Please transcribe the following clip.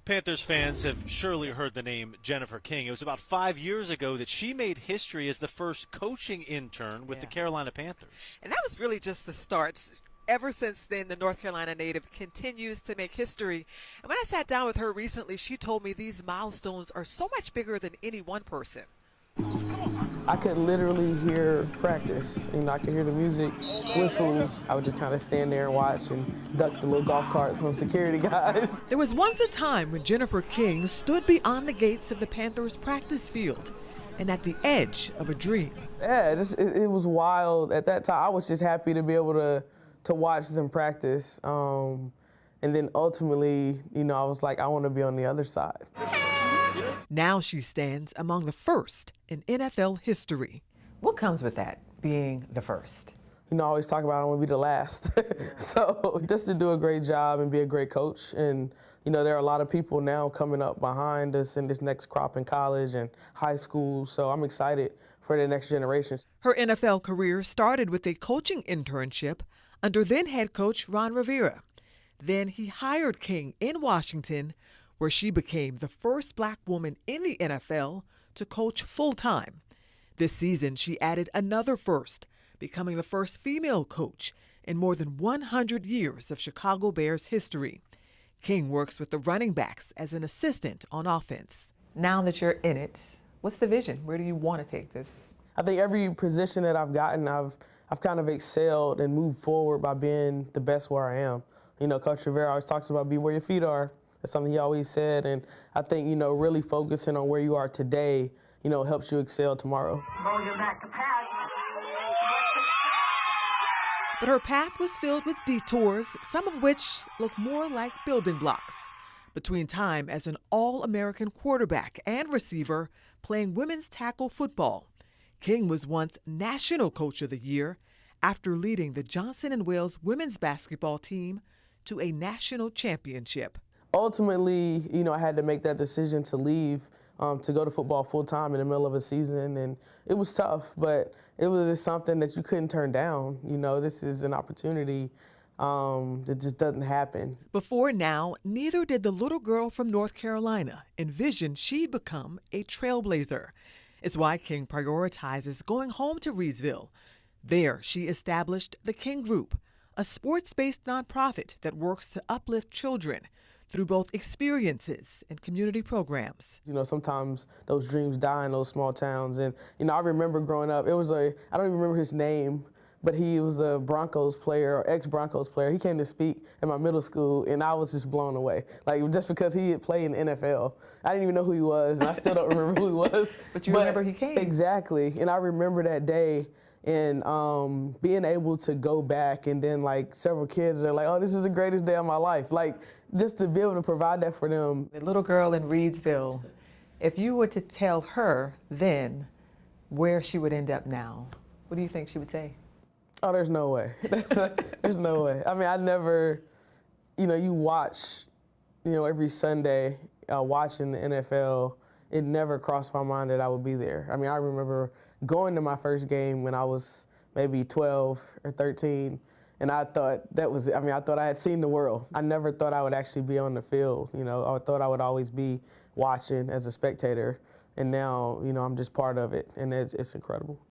Panthers fans have surely heard the name Jennifer King. It was about 5 years ago that she made history as the first coaching intern with the Carolina Panthers. And that was really just the start. Ever since then, the North Carolina native continues to make history. And when I sat down with her recently, she told me these milestones are so much bigger than any one person. I could literally hear practice. I could hear the music, whistles. I would just kind of stand there and watch and duck the little golf carts on security guys. There was once a time when Jennifer King stood beyond the gates of the Panthers practice field and at the edge of a dream. Yeah, it was wild. At that time, I was just happy to be able to watch them practice. And then ultimately, I was like, I want to be on the other side. Now she stands among the first in NFL history. What comes with that, being the first? I always talk about I want to be the last. So just to do a great job and be a great coach. And, there are a lot of people now coming up behind us in this next crop in college and high school. So I'm excited for the next generation. Her NFL career started with a coaching internship under then head coach Ron Rivera. Then he hired King in Washington, where she became the first black woman in the NFL to coach full-time. This season, she added another first, becoming the first female coach in more than 100 years of Chicago Bears history. King works with the running backs as an assistant on offense. Now that you're in it, what's the vision? Where do you want to take this? I think every position that I've gotten, I've kind of excelled and moved forward by being the best where I am. Coach Rivera always talks about be where your feet are. That's something he always said, and I think, really focusing on where you are today, helps you excel tomorrow. But her path was filled with detours, some of which look more like building blocks. Between time as an All-American quarterback and receiver playing women's tackle football, King was once National Coach of the Year after leading the Johnson & Wales women's basketball team to a national championship. Ultimately, I had to make that decision to leave, to go to football full-time in the middle of a season, and it was tough, but it was just something that you couldn't turn down. This is an opportunity that just doesn't happen. Before now, neither did the little girl from North Carolina envision she'd become a trailblazer. It's why King prioritizes going home to Reedsville. There, she established the King Group, a sports-based nonprofit that works to uplift children through both experiences and community programs. Sometimes those dreams die in those small towns. And, I remember growing up, I don't even remember his name, but he was a Broncos player, or ex-Broncos player. He came to speak in my middle school, and I was just blown away. Just because he had played in the NFL. I didn't even know who he was, and I still don't remember who he was. But you remember he came. Exactly, and I remember that day. And being able to go back, and then several kids are like, oh, this is the greatest day of my life. Just to be able to provide that for them. The little girl in Reedsville, if you were to tell her then where she would end up now, what do you think she would say? Oh, there's no way. There's no way. I never, you watch, every Sunday watching the NFL, it never crossed my mind that I would be there. I remember going to my first game when I was maybe 12 or 13, and I thought that was it. I thought I had seen the world. I never thought I would actually be on the field. I thought I would always be watching as a spectator, and now, I'm just part of it, and it's incredible.